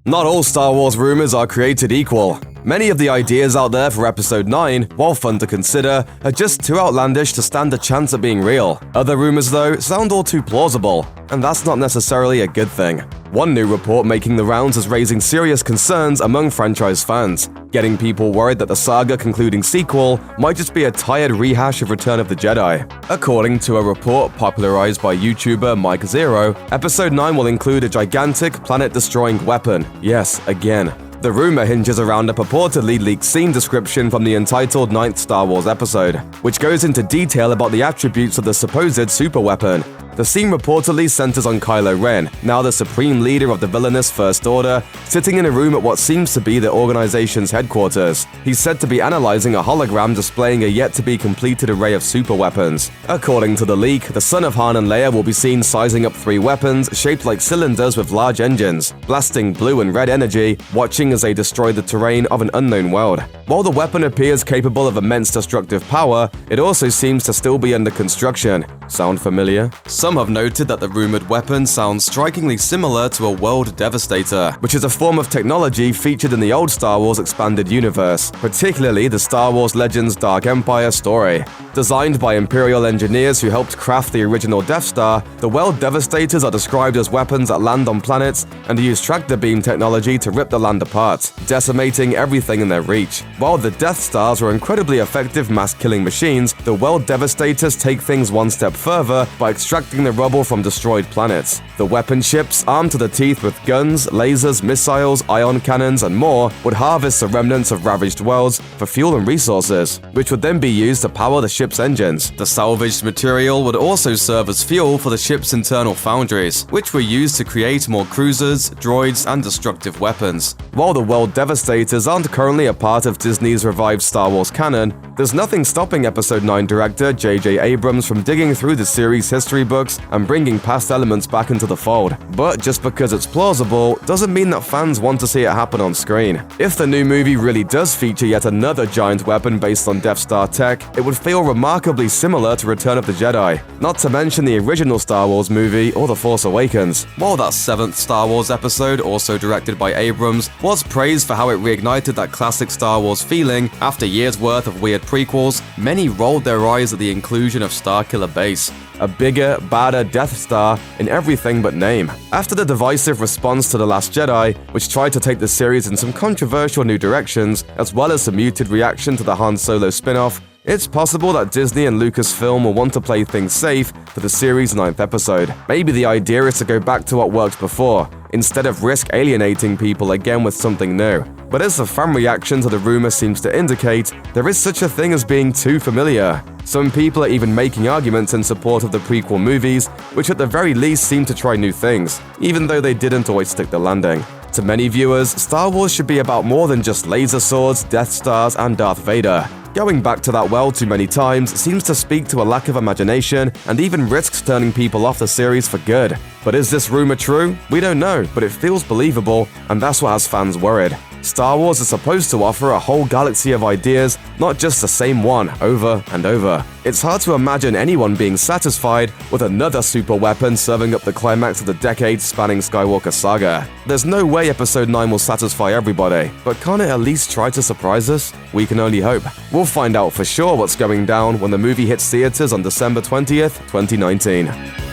Not all Star Wars rumors are created equal. Many of the ideas out there for Episode 9, while fun to consider, are just too outlandish to stand a chance at being real. Other rumors, though, sound all too plausible, and that's not necessarily a good thing. One new report making the rounds is raising serious concerns among franchise fans, getting people worried that the saga concluding sequel might just be a tired rehash of Return of the Jedi. According to a report popularized by YouTuber Mike Zero, Episode 9 will include a gigantic, planet-destroying weapon. Yes, again. The rumor hinges around a purportedly leaked scene description from the entitled 9th Star Wars episode, which goes into detail about the attributes of the supposed superweapon. The scene reportedly centers on Kylo Ren, now the supreme leader of the villainous First Order, sitting in a room at what seems to be the organization's headquarters. He's said to be analyzing a hologram displaying a yet-to-be-completed array of superweapons. According to the leak, the son of Han and Leia will be seen sizing up 3 weapons shaped like cylinders with large engines, blasting blue and red energy, watching as they destroy the terrain of an unknown world. While the weapon appears capable of immense destructive power, it also seems to still be under construction. Sound familiar? Some have noted that the rumored weapon sounds strikingly similar to a World Devastator, which is a form of technology featured in the old Star Wars expanded universe, particularly the Star Wars Legends Dark Empire story. Designed by Imperial engineers who helped craft the original Death Star, the World Devastators are described as weapons that land on planets and use tractor beam technology to rip the land apart, decimating everything in their reach. While the Death Stars are incredibly effective mass-killing machines, the World Devastators take things one step further by extracting the rubble from destroyed planets. The weapon ships, armed to the teeth with guns, lasers, missiles, ion cannons, and more, would harvest the remnants of ravaged worlds for fuel and resources, which would then be used to power the ship's engines. The salvaged material would also serve as fuel for the ship's internal foundries, which were used to create more cruisers, droids, and destructive weapons. While the World Devastators aren't currently a part of Disney's revived Star Wars canon, there's nothing stopping Episode 9 director J.J. Abrams from digging through the series' history books and bringing past elements back into the fold. But just because it's plausible doesn't mean that fans want to see it happen on screen. If the new movie really does feature yet another giant weapon based on Death Star tech, it would feel remarkably similar to Return of the Jedi, not to mention the original Star Wars movie or The Force Awakens. While that 7th Star Wars episode, also directed by Abrams, was praised for how it reignited that classic Star Wars feeling after years worth of weird prequels, many rolled their eyes at the inclusion of Starkiller Base, a bigger, badder Death Star in everything but name. After the divisive response to The Last Jedi, which tried to take the series in some controversial new directions, as well as the muted reaction to the Han Solo spin-off, it's possible that Disney and Lucasfilm will want to play things safe for the series' 9th episode. Maybe the idea is to go back to what worked before, instead of risk alienating people again with something new. But as the fan reaction to the rumor seems to indicate, there is such a thing as being too familiar. Some people are even making arguments in support of the prequel movies, which at the very least seem to try new things, even though they didn't always stick the landing. To many viewers, Star Wars should be about more than just laser swords, Death Stars, and Darth Vader. Going back to that well too many times seems to speak to a lack of imagination and even risks turning people off the series for good. But is this rumor true? We don't know, but it feels believable, and that's what has fans worried. Star Wars is supposed to offer a whole galaxy of ideas, not just the same one over and over. It's hard to imagine anyone being satisfied with another super weapon serving up the climax of the decades-spanning Skywalker saga. There's no way Episode 9 will satisfy everybody, but can't it at least try to surprise us? We can only hope. We'll find out for sure what's going down when the movie hits theaters on December 20th, 2019.